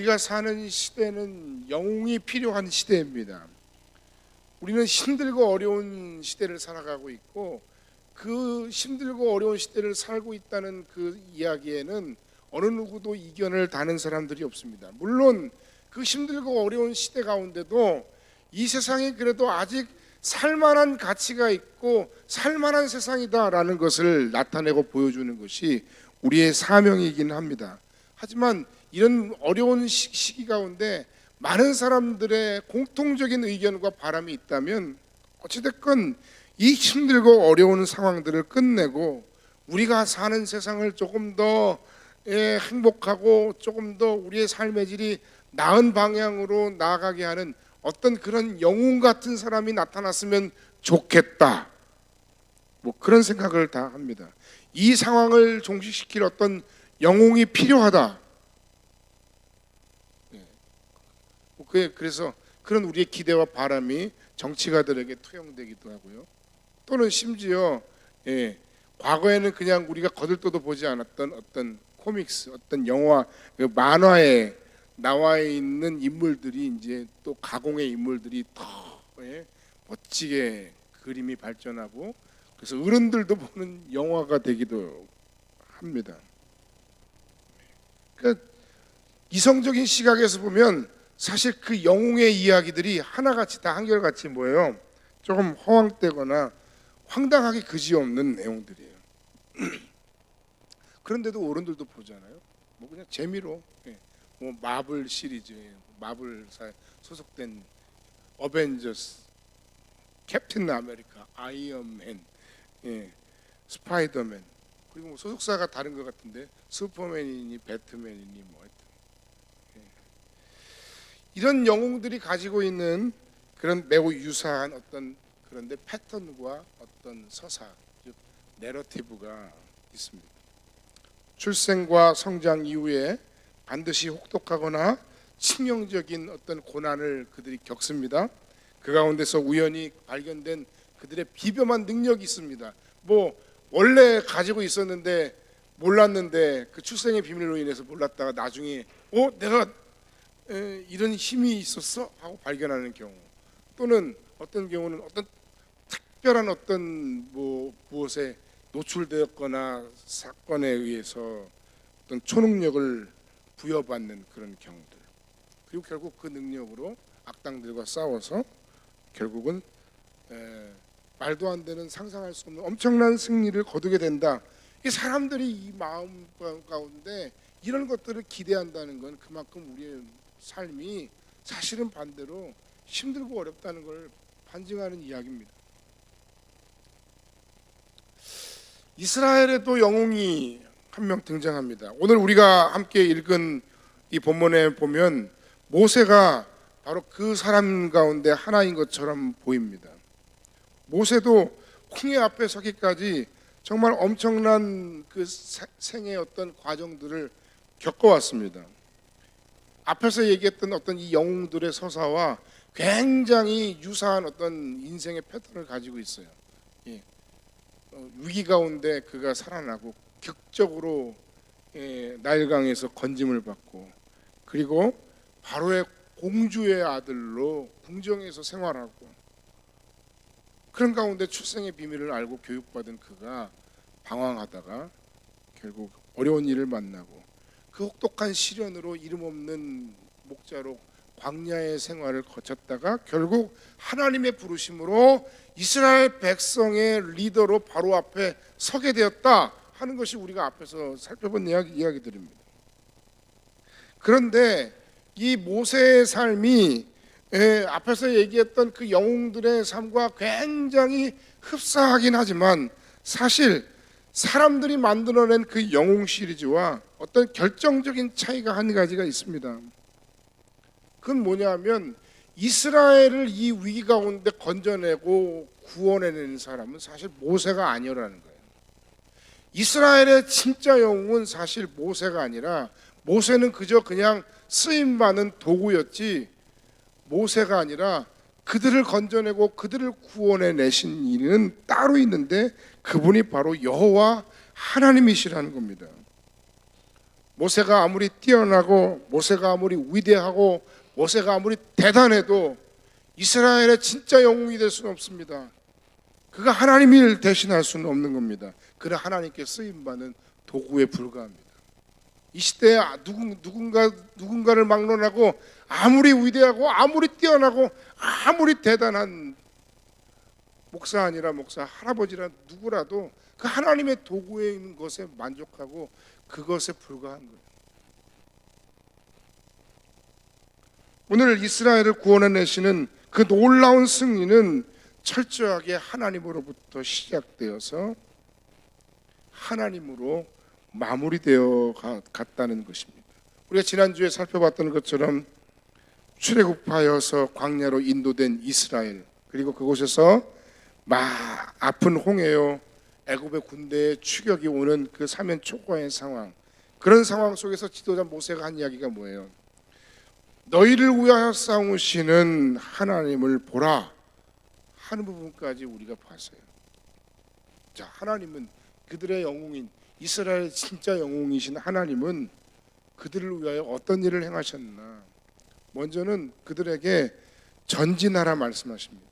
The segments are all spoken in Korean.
우리가 사는 시대는 영웅이 필요한 시대입니다. 우리는 힘들고 어려운 시대를 살아가고 있고, 그 힘들고 어려운 시대를 살고 있다는 그 이야기에는 어느 누구도 이견을 다는 사람들이 없습니다. 물론 그 힘들고 어려운 시대 가운데도 이 세상이 그래도 아직 살만한 가치가 있고 살만한 세상이다라는 것을 나타내고 보여주는 것이 우리의 사명이긴 합니다. 하지만 이런 어려운 시기 가운데 많은 사람들의 공통적인 의견과 바람이 있다면, 어찌됐건 이 힘들고 어려운 상황들을 끝내고 우리가 사는 세상을 조금 더 행복하고 조금 더 우리의 삶의 질이 나은 방향으로 나아가게 하는 어떤 그런 영웅 같은 사람이 나타났으면 좋겠다, 뭐 그런 생각을 다 합니다. 이 상황을 종식시킬 어떤 영웅이 필요하다. 그래서 그런 우리의 기대와 바람이 정치가들에게 투영되기도 하고요. 또는 심지어 과거에는 그냥 우리가 거들떠도 보지 않았던 어떤 코믹스, 어떤 영화, 만화에 나와 있는 인물들이 이제 또 가공의 인물들이 더 멋지게 그림이 발전하고, 그래서 어른들도 보는 영화가 되기도 합니다. 그러니까 이성적인 시각에서 보면 사실 그 영웅의 이야기들이 하나같이 다 한결같이 뭐예요? 조금 허황되거나 황당하게 그지없는 내용들이에요. 그런데도 어른들도 보잖아요. 뭐 그냥 재미로, 뭐 마블 시리즈, 마블사에 소속된 어벤져스, 캡틴 아메리카, 아이언맨, 스파이더맨, 그리고 뭐 소속사가 다른 것 같은데 슈퍼맨이니 배트맨이니 뭐 하여튼 이런 영웅들이 가지고 있는 그런 매우 유사한 어떤, 그런데 패턴과 어떤 서사, 즉 내러티브가 있습니다. 출생과 성장 이후에 반드시 혹독하거나 치명적인 어떤 고난을 그들이 겪습니다. 그 가운데서 우연히 발견된 그들의 비범한 능력이 있습니다. 뭐 원래 가지고 있었는데 몰랐는데 그 출생의 비밀로 인해서 몰랐다가 나중에 내가 이런 힘이 있었어? 하고 발견하는 경우, 또는 어떤 경우는 어떤 특별한 어떤 무엇에 노출되었거나 사건에 의해서 어떤 초능력을 부여받는 그런 경우들, 그리고 결국 그 능력으로 악당들과 싸워서 결국은 말도 안 되는, 상상할 수 없는 엄청난 승리를 거두게 된다. 이 사람들이 이 마음 가운데 이런 것들을 기대한다는 건 그만큼 우리의 삶이 사실은 반대로 힘들고 어렵다는 걸 반증하는 이야기입니다. 이스라엘에도 영웅이 한 명 등장합니다. 오늘 우리가 함께 읽은 이 본문에 보면 모세가 바로 그 사람 가운데 하나인 것처럼 보입니다. 모세도 홍해 앞에 서기까지 정말 엄청난 그 생의 어떤 과정들을 겪어왔습니다. 앞에서 얘기했던 어떤 이 영웅들의 서사와 굉장히 유사한 어떤 인생의 패턴을 가지고 있어요. 위기 가운데 그가 살아나고 격적으로 나일강에서 건짐을 받고, 그리고 바로의 공주의 아들로 궁정에서 생활하고, 그런 가운데 출생의 비밀을 알고 교육받은 그가 방황하다가 결국 어려운 일을 만나고 그 혹독한 시련으로 이름 없는 목자로 광야의 생활을 거쳤다가 결국 하나님의 부르심으로 이스라엘 백성의 리더로 바로 앞에 서게 되었다 하는 것이 우리가 앞에서 살펴본 이야기들입니다. 그런데 이 모세의 삶이 앞에서 얘기했던 그 영웅들의 삶과 굉장히 흡사하긴 하지만, 사실 사람들이 만들어낸 그 영웅 시리즈와 어떤 결정적인 차이가 한 가지가 있습니다. 그건 뭐냐면 이스라엘을 이 위기 가운데 건져내고 구원해내는 사람은 사실 모세가 아니라는 거예요. 이스라엘의 진짜 영웅은 사실 모세가 아니라, 모세는 그냥 쓰임받는 도구였지, 모세가 아니라 그들을 건져내고 그들을 구원해내신 이는 따로 있는데 그분이 바로 여호와 하나님이시라는 겁니다. 모세가 아무리 뛰어나고 모세가 아무리 위대하고 모세가 아무리 대단해도 이스라엘의 진짜 영웅이 될 수는 없습니다. 그가 하나님을 대신할 수는 없는 겁니다. 그는 하나님께 쓰임받는 도구에 불과합니다. 이 시대에 누군가를 막론하고 아무리 위대하고 아무리 뛰어나고 아무리 대단한 목사 아니라 목사, 할아버지라 누구라도 그 하나님의 도구에 있는 것에 만족하고 그것에 불과한 거예요. 오늘 이스라엘을 구원해내시는 그 놀라운 승리는 철저하게 하나님으로부터 시작되어서 하나님으로 마무리되어 갔다는 것입니다. 우리가 지난주에 살펴봤던 것처럼 출애굽하여서 광야로 인도된 이스라엘, 그리고 그곳에서 아픈 홍해요 애굽의 군대의 추격이 오는 그 사면 초과의 상황, 그런 상황 속에서 지도자 모세가 한 이야기가 뭐예요? 너희를 위하여 싸우시는 하나님을 보라 하는 부분까지 우리가 봤어요. 자, 하나님은 그들의 영웅인 이스라엘 진짜 영웅이신 하나님은 그들을 위하여 어떤 일을 행하셨나? 먼저는 그들에게 전진하라 말씀하십니다.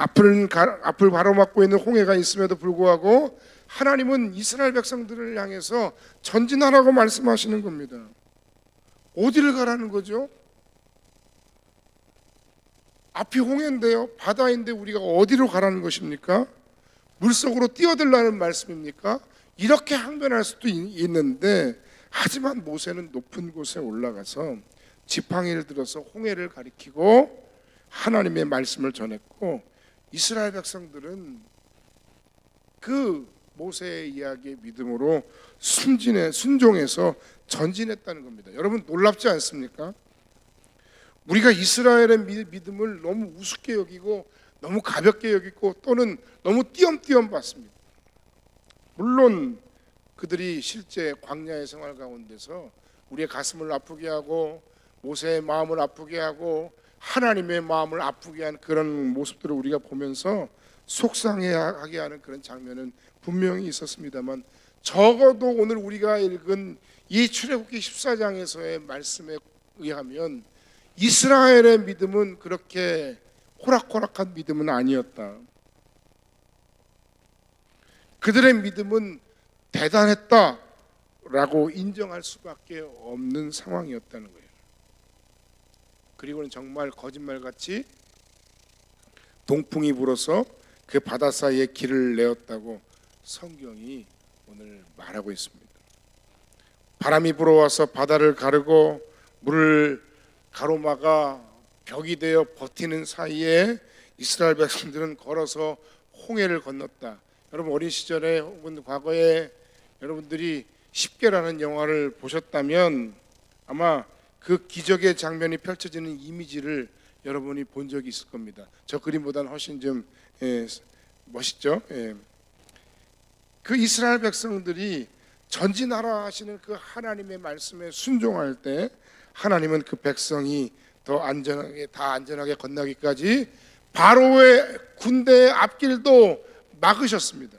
앞을 가로막고 있는 홍해가 있음에도 불구하고 하나님은 이스라엘 백성들을 향해서 전진하라고 말씀하시는 겁니다. 어디를 가라는 거죠? 앞이 홍해인데요, 바다인데 우리가 어디로 가라는 것입니까? 물속으로 뛰어들라는 말씀입니까? 이렇게 항변할 수도 있는데, 하지만 모세는 높은 곳에 올라가서 지팡이를 들어서 홍해를 가리키고 하나님의 말씀을 전했고, 이스라엘 백성들은 그 모세의 이야기의 믿음으로 순종해서 전진했다는 겁니다. 여러분 놀랍지 않습니까? 우리가 이스라엘의 믿음을 너무 우습게 여기고 너무 가볍게 여기고 또는 너무 띄엄띄엄 봤습니다. 물론 그들이 실제 광야의 생활 가운데서 우리의 가슴을 아프게 하고 모세의 마음을 아프게 하고 하나님의 마음을 아프게 한 그런 모습들을 우리가 보면서 속상해하게 하는 그런 장면은 분명히 있었습니다만, 적어도 오늘 우리가 읽은 이 출애굽기 14장에서의 말씀에 의하면 이스라엘의 믿음은 그렇게 호락호락한 믿음은 아니었다. 그들의 믿음은 대단했다라고 인정할 수밖에 없는 상황이었다는 거예요. 그리고는 정말 거짓말같이 동풍이 불어서 그 바다 사이에 길을 내었다고 성경이 오늘 말하고 있습니다. 바람이 불어와서 바다를 가르고 물을 가로막아 벽이 되어 버티는 사이에 이스라엘 백성들은 걸어서 홍해를 건넜다. 여러분 어린 시절에 혹은 과거에 여러분들이 10개라는 영화를 보셨다면 아마 그 기적의 장면이 펼쳐지는 이미지를 여러분이 본 적이 있을 겁니다. 저 그림보다는 훨씬 좀 멋있죠? 그 이스라엘 백성들이 전진하라 하시는 그 하나님의 말씀에 순종할 때 하나님은 그 백성이 더 안전하게 건너기까지 바로의 군대의 앞길도 막으셨습니다.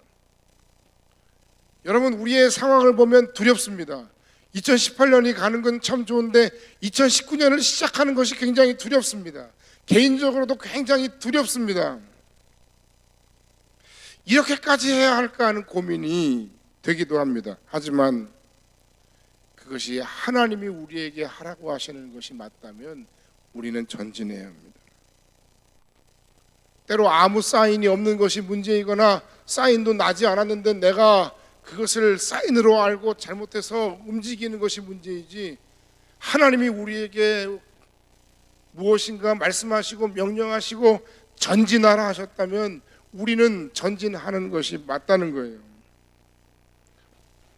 여러분 우리의 상황을 보면 두렵습니다. 2018년이 가는 건 참 좋은데 2019년을 시작하는 것이 굉장히 두렵습니다. 개인적으로도 굉장히 두렵습니다. 이렇게까지 해야 할까 하는 고민이 되기도 합니다. 하지만 그것이 하나님이 우리에게 하라고 하시는 것이 맞다면 우리는 전진해야 합니다. 때로 아무 사인이 없는 것이 문제이거나 사인도 나지 않았는데 내가 그것을 사인으로 알고 잘못해서 움직이는 것이 문제이지, 하나님이 우리에게 무엇인가 말씀하시고 명령하시고 전진하라 하셨다면 우리는 전진하는 것이 맞다는 거예요.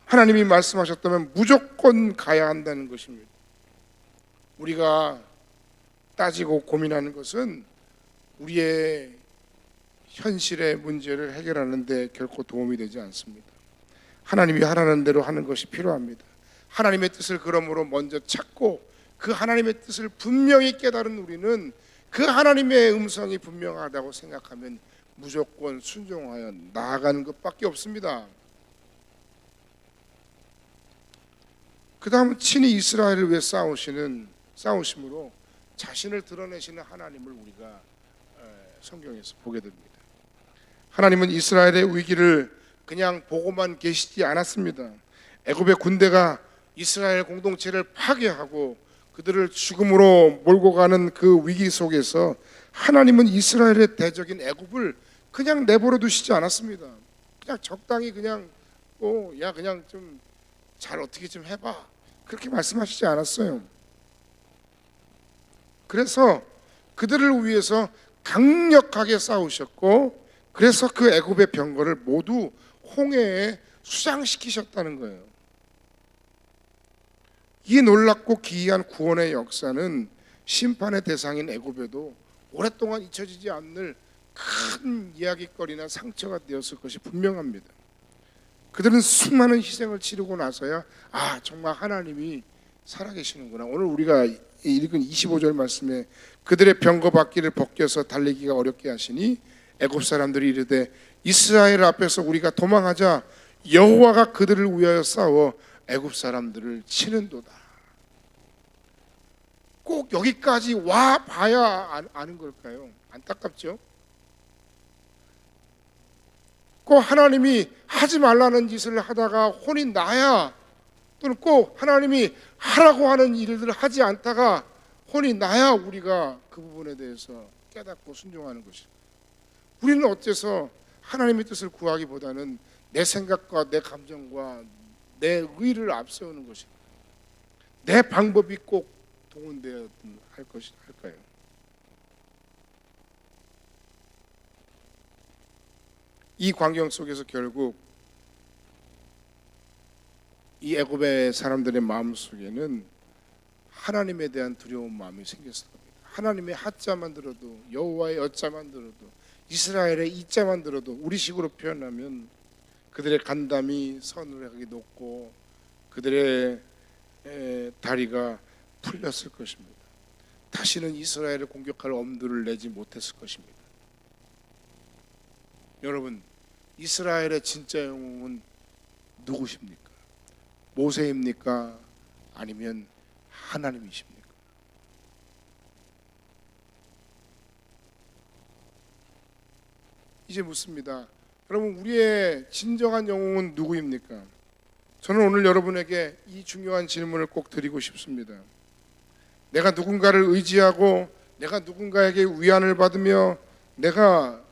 하나님이 말씀하셨다면 무조건 가야 한다는 것입니다. 우리가 따지고 고민하는 것은 우리의 현실의 문제를 해결하는 데 결코 도움이 되지 않습니다. 하나님이 하라는 대로 하는 것이 필요합니다. 하나님의 뜻을 그러므로 먼저 찾고 그 하나님의 뜻을 분명히 깨달은 우리는 그 하나님의 음성이 분명하다고 생각하면 무조건 순종하여 나아가는 것밖에 없습니다. 그 다음은 친히 이스라엘을 위해 싸우심으로 자신을 드러내시는 하나님을 우리가 성경에서 보게 됩니다. 하나님은 이스라엘의 위기를 그냥 보고만 계시지 않았습니다. 애굽의 군대가 이스라엘 공동체를 파괴하고 그들을 죽음으로 몰고 가는 그 위기 속에서 하나님은 이스라엘의 대적인 애굽을 그냥 내버려 두시지 않았습니다. 그냥 적당히 그냥 야 그냥 좀 잘 어떻게 좀 해봐, 그렇게 말씀하시지 않았어요. 그래서 그들을 위해서 강력하게 싸우셨고, 그래서 그 애굽의 병거를 모두 홍해에 수장시키셨다는 거예요. 이 놀랍고 기이한 구원의 역사는 심판의 대상인 애굽에도 오랫동안 잊혀지지 않을 큰 이야기거리나 상처가 되었을 것이 분명합니다. 그들은 수많은 희생을 치르고 나서야 정말 하나님이 살아계시는구나. 오늘 우리가 읽은 25절 말씀에 그들의 병거 바퀴를 벗겨서 달리기가 어렵게 하시니 애굽 사람들이 이르되 이스라엘 앞에서 우리가 도망하자 여호와가 그들을 위하여 싸워 애굽 사람들을 치는도다. 꼭 여기까지 와 봐야 아는 걸까요? 안타깝죠? 꼭 하나님이 하지 말라는 짓을 하다가 혼이 나야, 또는 꼭 하나님이 하라고 하는 일들을 하지 않다가 혼이 나야 우리가 그 부분에 대해서 깨닫고 순종하는 것이죠. 우리는 어째서 하나님의 뜻을 구하기보다는 내 생각과 내 감정과 내 의를 앞세우는 것입니다. 내 방법이 꼭 동원되어야 할까요? 이 광경 속에서 결국 이 애굽의 사람들의 마음 속에는 하나님에 대한 두려운 마음이 생겼을 겁니다. 하나님의 하자만 들어도, 여호와의 여자만 들어도, 이스라엘의 이자만 들어도, 우리식으로 표현하면 그들의 간담이 서늘하게 높고 그들의 다리가 풀렸을 것입니다. 다시는 이스라엘을 공격할 엄두를 내지 못했을 것입니다. 여러분, 이스라엘의 진짜 영웅은 누구십니까? 모세입니까? 아니면 하나님이십니까? 이제 묻습니다. 여러분, 우리의 진정한 영웅은 누구입니까? 저는 오늘 여러분에게 이 중요한 질문을 꼭 드리고 싶습니다. 내가 누군가를 의지하고 내가 누군가에게 위안을 받으며 내가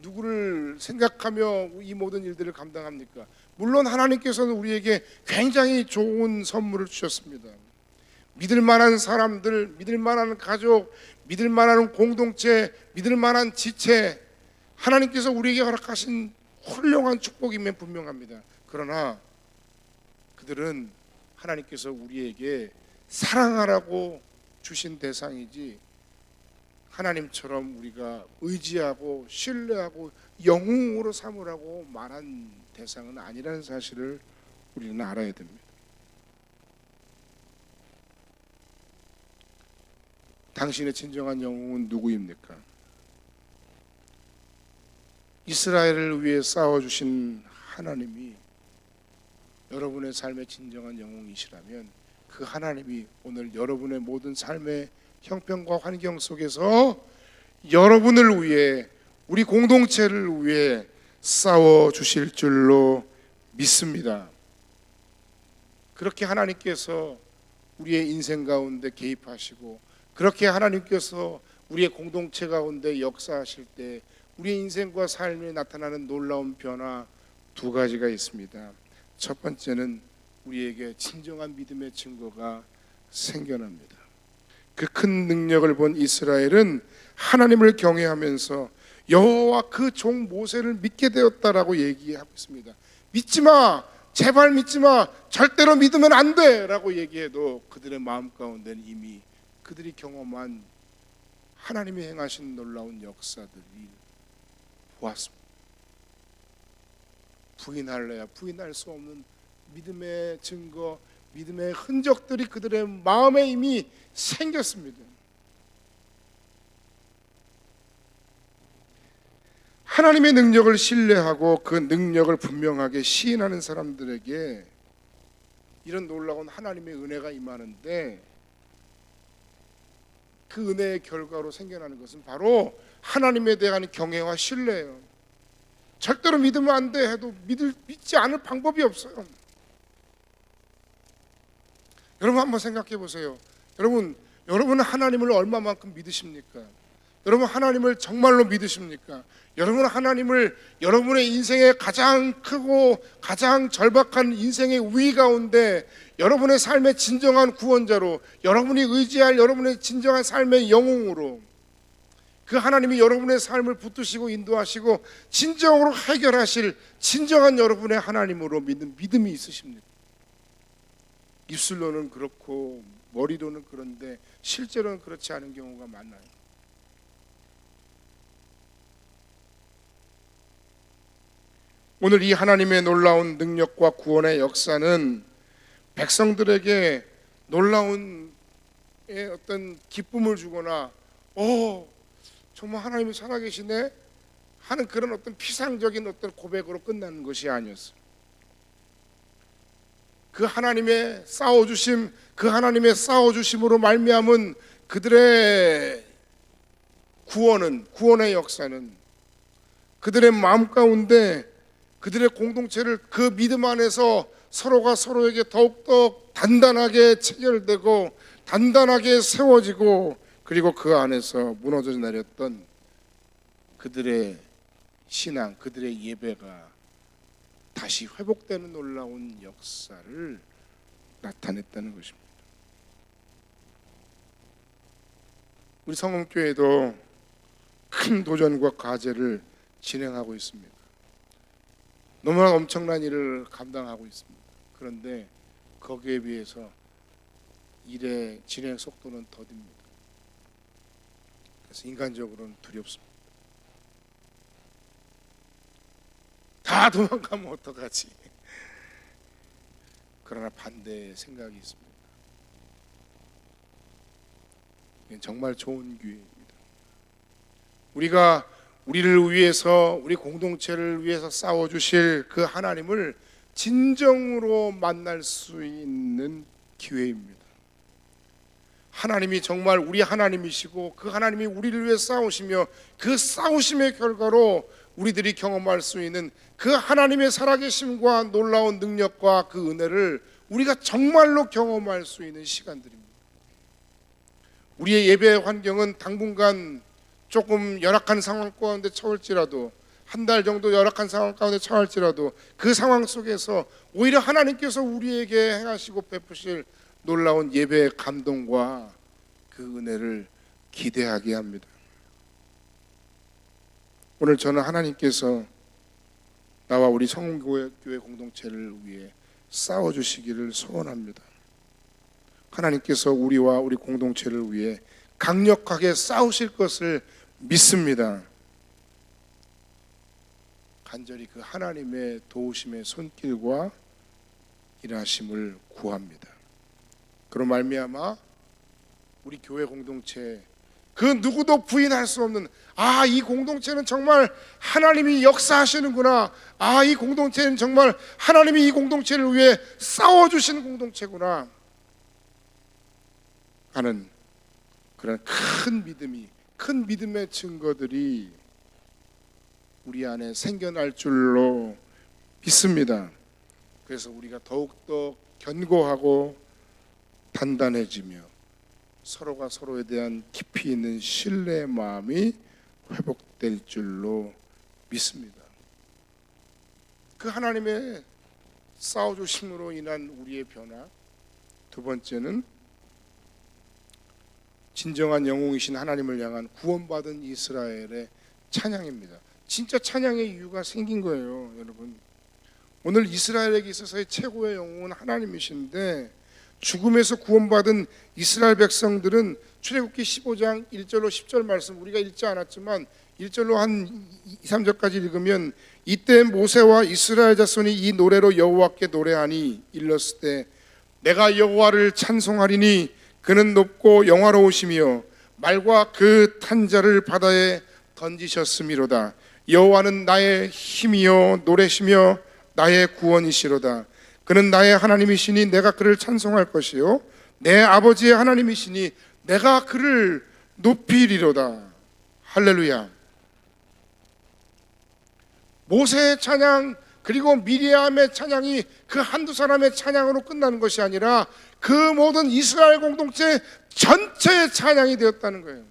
누구를 생각하며 이 모든 일들을 감당합니까? 물론 하나님께서는 우리에게 굉장히 좋은 선물을 주셨습니다. 믿을 만한 사람들, 믿을 만한 가족, 믿을 만한 공동체, 믿을 만한 지체, 하나님께서 우리에게 허락하신 훌륭한 축복이면 분명합니다. 그러나 그들은 하나님께서 우리에게 사랑하라고 주신 대상이지 하나님처럼 우리가 의지하고 신뢰하고 영웅으로 삼으라고 말한 대상은 아니라는 사실을 우리는 알아야 됩니다. 당신의 진정한 영웅은 누구입니까? 이스라엘을 위해 싸워주신 하나님이 여러분의 삶의 진정한 영웅이시라면 그 하나님이 오늘 여러분의 모든 삶의 형편과 환경 속에서 여러분을 위해, 우리 공동체를 위해 싸워주실 줄로 믿습니다. 그렇게 하나님께서 우리의 인생 가운데 개입하시고 그렇게 하나님께서 우리의 공동체 가운데 역사하실 때 우리의 인생과 삶에 나타나는 놀라운 변화 두 가지가 있습니다. 첫 번째는 우리에게 진정한 믿음의 증거가 생겨납니다. 그 큰 능력을 본 이스라엘은 하나님을 경외하면서 여호와 그 종 모세를 믿게 되었다라고 얘기하고 있습니다. 믿지 마, 제발 믿지 마, 절대로 믿으면 안 돼 라고 얘기해도 그들의 마음 가운데는 이미 그들이 경험한 하나님이 행하신 놀라운 역사들이 보았습니다. 부인할래야 부인할 수 없는 믿음의 증거, 믿음의 흔적들이 그들의 마음에 이미 생겼습니다. 하나님의 능력을 신뢰하고 그 능력을 분명하게 시인하는 사람들에게 이런 놀라운 하나님의 은혜가 임하는데, 그 은혜의 결과로 생겨나는 것은 바로 하나님에 대한 경외와 신뢰예요. 절대로 믿으면 안 돼 해도 믿지 않을 방법이 없어요. 여러분 한번 생각해 보세요. 여러분은 하나님을 얼마만큼 믿으십니까? 여러분 하나님을 정말로 믿으십니까? 여러분 하나님을 여러분의 인생의 가장 크고 가장 절박한 인생의 우위 가운데 여러분의 삶의 진정한 구원자로, 여러분이 의지할 여러분의 진정한 삶의 영웅으로, 그 하나님이 여러분의 삶을 붙드시고 인도하시고 진정으로 해결하실 진정한 여러분의 하나님으로 믿는 믿음이 있으십니까? 입술로는 그렇고 머리로는 그런데 실제로는 그렇지 않은 경우가 많아요. 오늘 이 하나님의 놀라운 능력과 구원의 역사는 백성들에게 놀라운 어떤 기쁨을 주거나 정말 하나님이 살아계시네 하는 그런 어떤 피상적인 어떤 고백으로 끝나는 것이 아니었어요. 그 하나님의 싸워주심, 그 하나님의 싸워주심으로 말미암은 그들의 구원의 역사는 그들의 마음 가운데 그들의 공동체를 그 믿음 안에서 서로가 서로에게 더욱더 단단하게 체결되고 단단하게 세워지고, 그리고 그 안에서 무너져 내렸던 그들의 신앙, 그들의 예배가 다시 회복되는 놀라운 역사를 나타냈다는 것입니다. 우리 성공교회도 큰 도전과 과제를 진행하고 있습니다. 너무나 엄청난 일을 감당하고 있습니다. 그런데 거기에 비해서 일의 진행 속도는 더딥니다. 그래서 인간적으로는 두렵습니다. 다 도망가면 어떡하지? 그러나 반대의 생각이 있습니다. 이건 정말 좋은 기회입니다. 우리가 우리를 위해서, 우리 공동체를 위해서 싸워주실 그 하나님을 진정으로 만날 수 있는 기회입니다. 하나님이 정말 우리 하나님이시고 그 하나님이 우리를 위해 싸우시며 그 싸우심의 결과로 우리들이 경험할 수 있는 그 하나님의 살아계심과 놀라운 능력과 그 은혜를 우리가 정말로 경험할 수 있는 시간들입니다. 우리의 예배 환경은 당분간 조금 열악한 상황 가운데 처할지라도, 한 달 정도 열악한 상황 가운데 처할지라도 그 상황 속에서 오히려 하나님께서 우리에게 행하시고 베푸실 놀라운 예배의 감동과 그 은혜를 기대하게 합니다. 오늘 저는 하나님께서 나와 우리 성공교회 공동체를 위해 싸워주시기를 소원합니다. 하나님께서 우리와 우리 공동체를 위해 강력하게 싸우실 것을 믿습니다. 간절히 그 하나님의 도우심의 손길과 일하심을 구합니다. 그로 말미암아 우리 교회 공동체, 그 누구도 부인할 수 없는, 이 공동체는 정말 하나님이 역사하시는구나, 이 공동체는 정말 하나님이 이 공동체를 위해 싸워주시는 공동체구나 하는 그런 큰 믿음의 증거들이 우리 안에 생겨날 줄로 믿습니다. 그래서 우리가 더욱더 견고하고 단단해지며 서로가 서로에 대한 깊이 있는 신뢰의 마음이 회복될 줄로 믿습니다. 그 하나님의 싸워주심으로 인한 우리의 변화, 두 번째는 진정한 영웅이신 하나님을 향한 구원받은 이스라엘의 찬양입니다. 진짜 찬양의 이유가 생긴 거예요, 여러분. 오늘 이스라엘에게 있어서의 최고의 영웅은 하나님이신데, 죽음에서 구원받은 이스라엘 백성들은 출애굽기 15장 1절로 10절 말씀 우리가 읽지 않았지만 1절로 한 2, 3절까지 읽으면, 이때 모세와 이스라엘 자손이 이 노래로 여호와께 노래하니 일렀을 때, 내가 여호와를 찬송하리니 그는 높고 영화로우시며 말과 그 탄자를 바다에 던지셨음이로다. 여호와는 나의 힘이요 노래시며 나의 구원이시로다. 그는 나의 하나님이시니 내가 그를 찬송할 것이요 내 아버지의 하나님이시니 내가 그를 높이리로다. 할렐루야. 모세의 찬양 그리고 미리암의 찬양이 그 한두 사람의 찬양으로 끝나는 것이 아니라 그 모든 이스라엘 공동체 전체의 찬양이 되었다는 거예요.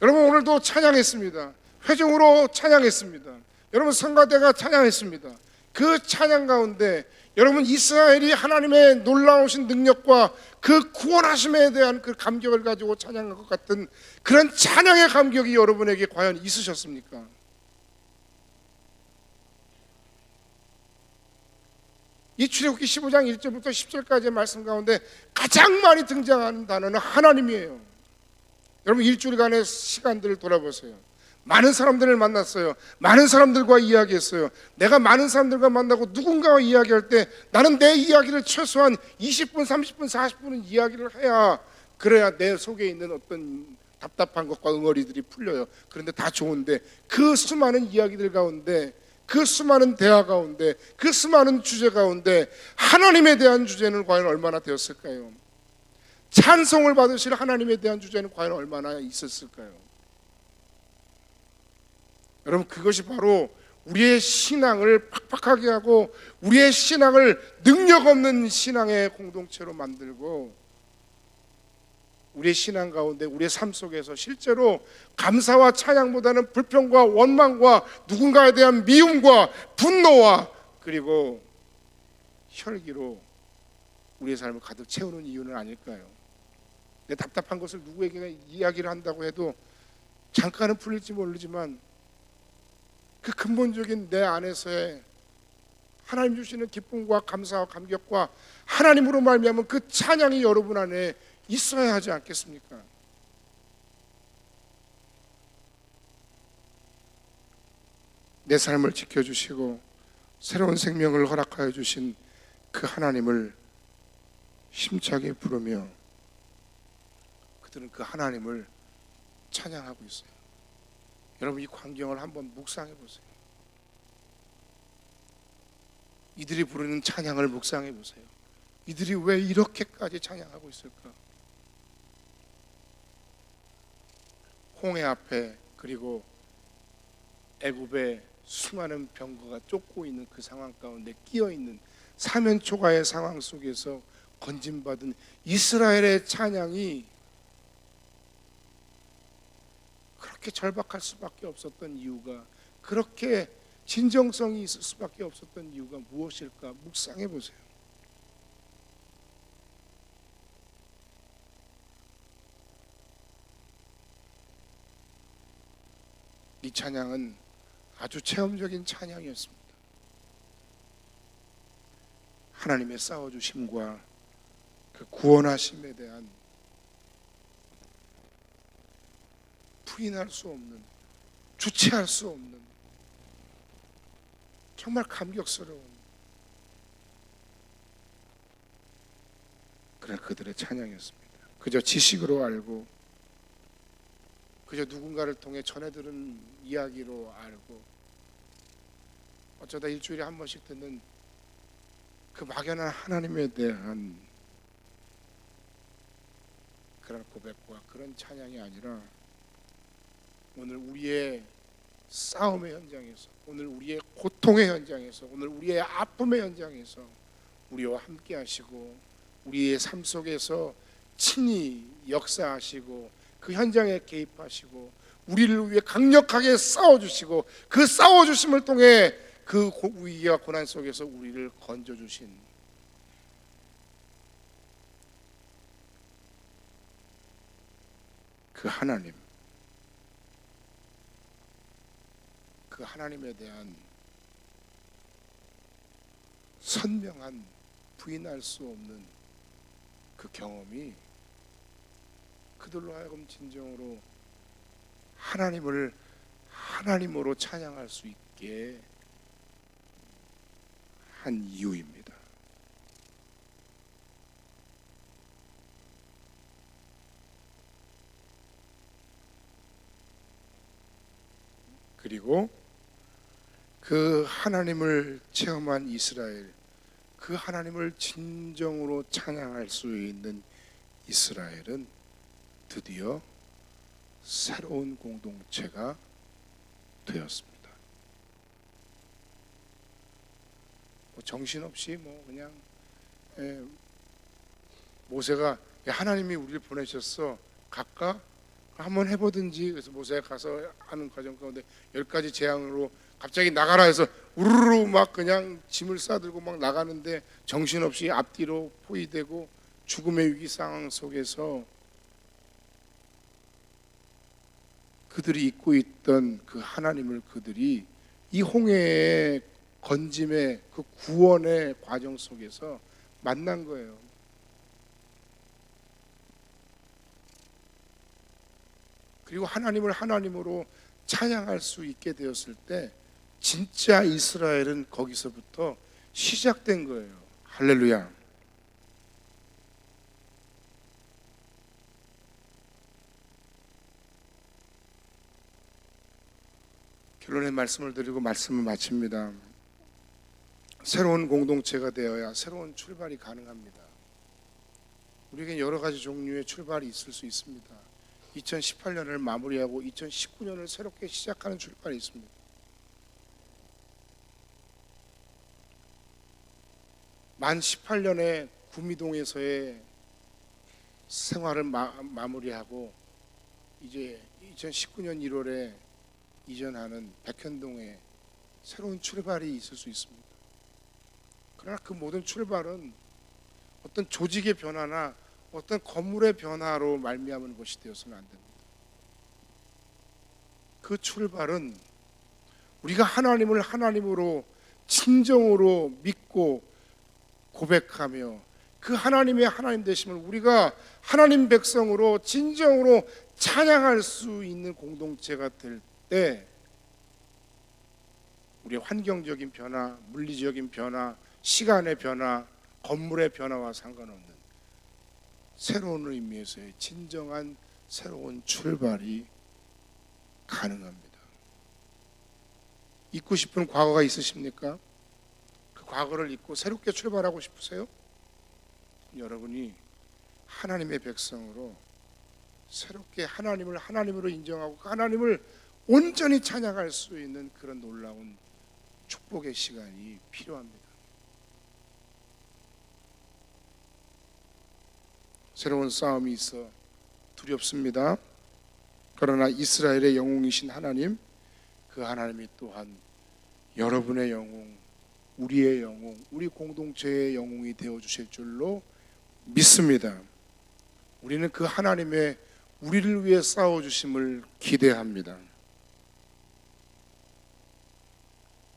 여러분, 오늘도 찬양했습니다. 회중으로 찬양했습니다. 여러분, 성가대가 찬양했습니다. 그 찬양 가운데 여러분, 이스라엘이 하나님의 놀라우신 능력과 그 구원하심에 대한 그 감격을 가지고 찬양한 것 같은 그런 찬양의 감격이 여러분에게 과연 있으셨습니까? 이 출애굽기 15장 1절부터 10절까지의 말씀 가운데 가장 많이 등장하는 단어는 하나님이에요. 여러분, 일주일간의 시간들을 돌아보세요. 많은 사람들을 만났어요. 많은 사람들과 이야기했어요. 내가 많은 사람들과 만나고 누군가와 이야기할 때 나는 내 이야기를 최소한 20분, 30분, 40분은 이야기를 해야, 그래야 내 속에 있는 어떤 답답한 것과 응어리들이 풀려요. 그런데 다 좋은데 그 수많은 이야기들 가운데, 그 수많은 대화 가운데, 그 수많은 주제 가운데 하나님에 대한 주제는 과연 얼마나 되었을까요? 찬송을 받으실 하나님에 대한 주제는 과연 얼마나 있었을까요? 여러분, 그것이 바로 우리의 신앙을 팍팍하게 하고 우리의 신앙을 능력 없는 신앙의 공동체로 만들고, 우리의 신앙 가운데 우리의 삶 속에서 실제로 감사와 찬양보다는 불평과 원망과 누군가에 대한 미움과 분노와 그리고 혈기로 우리의 삶을 가득 채우는 이유는 아닐까요? 내 답답한 것을 누구에게 이야기를 한다고 해도 잠깐은 풀릴지 모르지만 그 근본적인 내 안에서의 하나님 주시는 기쁨과 감사와 감격과 하나님으로 말미암은 그 찬양이 여러분 안에 있어야 하지 않겠습니까? 내 삶을 지켜주시고 새로운 생명을 허락하여 주신 그 하나님을 힘차게 부르며 그들은 그 하나님을 찬양하고 있어요. 여러분, 이 광경을 한번 묵상해 보세요. 이들이 부르는 찬양을 묵상해 보세요. 이들이 왜 이렇게까지 찬양하고 있을까? 홍해 앞에 그리고 애굽의 수많은 병거가 쫓고 있는 그 상황 가운데 끼어 있는 사면초가의 상황 속에서 건진받은 이스라엘의 찬양이 그렇게 절박할 수밖에 없었던 이유가, 그렇게 진정성이 있을 수밖에 없었던 이유가 무엇일까? 묵상해 보세요. 이 찬양은 아주 체험적인 찬양이었습니다. 하나님의 싸워주심과 그 구원하심에 대한 부인할 수 없는, 주체할 수 없는 정말 감격스러운 그런 그들의 찬양이었습니다. 그저 지식으로 알고, 그저 누군가를 통해 전해 들은 이야기로 알고, 어쩌다 일주일에 한 번씩 듣는 그 막연한 하나님에 대한 그런 고백과 그런 찬양이 아니라, 오늘 우리의 싸움의 현장에서, 오늘 우리의 고통의 현장에서, 오늘 우리의 아픔의 현장에서 우리와 함께 하시고 우리의 삶 속에서 친히 역사하시고 그 현장에 개입하시고 우리를 위해 강력하게 싸워주시고 그 싸워주심을 통해 그 위기와 고난 속에서 우리를 건져주신 그 하나님, 그 하나님에 대한 선명한 부인할 수 없는 그 경험이 그들로 하여금 진정으로 하나님을 하나님으로 찬양할 수 있게 한 이유입니다. 그리고 그 하나님을 체험한 이스라엘, 그 하나님을 진정으로 찬양할 수 있는 이스라엘은 드디어 새로운 공동체가 되었습니다. 정신없이 그냥 모세가 하나님이 우리를 보내셨어, 갈까? 한번 해보든지. 그래서 모세가 가서 하는 과정 가운데 10가지 재앙으로 갑자기 나가라 해서 우르르 막 그냥 짐을 싸들고 막 나가는데 정신없이 앞뒤로 포위되고 죽음의 위기 상황 속에서 그들이 잊고 있던 그 하나님을 그들이 이 홍해의 건짐의 그 구원의 과정 속에서 만난 거예요. 그리고 하나님을 하나님으로 찬양할 수 있게 되었을 때 진짜 이스라엘은 거기서부터 시작된 거예요. 할렐루야. 결론의 말씀을 드리고 말씀을 마칩니다. 새로운 공동체가 되어야 새로운 출발이 가능합니다. 우리에겐 여러 가지 종류의 출발이 있을 수 있습니다. 2018년을 마무리하고 2019년을 새롭게 시작하는 출발이 있습니다. 만 18년에 구미동에서의 생활을 마무리하고 이제 2019년 1월에 이전하는 백현동에 새로운 출발이 있을 수 있습니다. 그러나 그 모든 출발은 어떤 조직의 변화나 어떤 건물의 변화로 말미암은 것이 되어서는 안 됩니다. 그 출발은 우리가 하나님을 하나님으로 진정으로 믿고 고백하며 그 하나님의 하나님 되심을 우리가 하나님 백성으로 진정으로 찬양할 수 있는 공동체가 될 때 우리의 환경적인 변화, 물리적인 변화, 시간의 변화, 건물의 변화와 상관없는 새로운 의미에서의 진정한 새로운 출발이 가능합니다. 잊고 싶은 과거가 있으십니까? 그 과거를 잊고 새롭게 출발하고 싶으세요? 여러분이 하나님의 백성으로 새롭게 하나님을 하나님으로 인정하고 그 하나님을 온전히 찬양할 수 있는 그런 놀라운 축복의 시간이 필요합니다. 새로운 싸움이 있어 두렵습니다. 그러나 이스라엘의 영웅이신 하나님, 그 하나님이 또한 여러분의 영웅, 우리의 영웅, 우리 공동체의 영웅이 되어주실 줄로 믿습니다. 우리는 그 하나님의 우리를 위해 싸워주심을 기대합니다.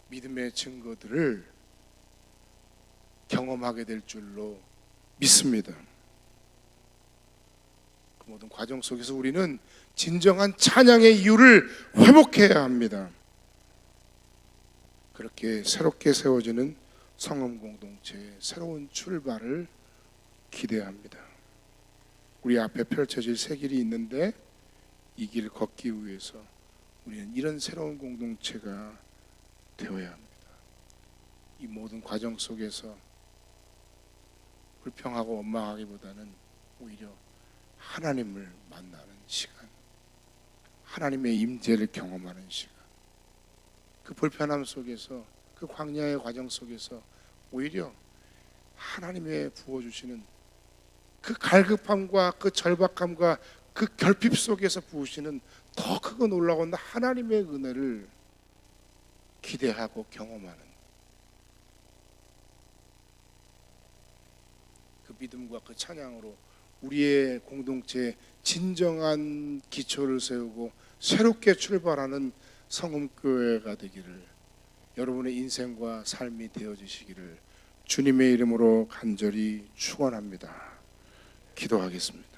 믿음의 증거들을 경험하게 될 줄로 믿습니다. 그 모든 과정 속에서 우리는 진정한 찬양의 이유를 회복해야 합니다. 그렇게 새롭게 세워지는 성읍 공동체의 새로운 출발을 기대합니다. 우리 앞에 펼쳐질 새 길이 있는데 이 길을 걷기 위해서 우리는 이런 새로운 공동체가 되어야 합니다. 이 모든 과정 속에서 불평하고 원망하기보다는 오히려 하나님을 만나는 시간, 하나님의 임재를 경험하는 시간, 그 불편함 속에서 그 광야의 과정 속에서 오히려 하나님의 부어주시는 그 갈급함과 그 절박함과 그 결핍 속에서 부으시는 더 크고 놀라운 하나님의 은혜를 기대하고 경험하는 그 믿음과 그 찬양으로 우리의 공동체에 진정한 기초를 세우고 새롭게 출발하는 성음교회가 되기를, 여러분의 인생과 삶이 되어지시기를 주님의 이름으로 간절히 축원합니다. 기도하겠습니다.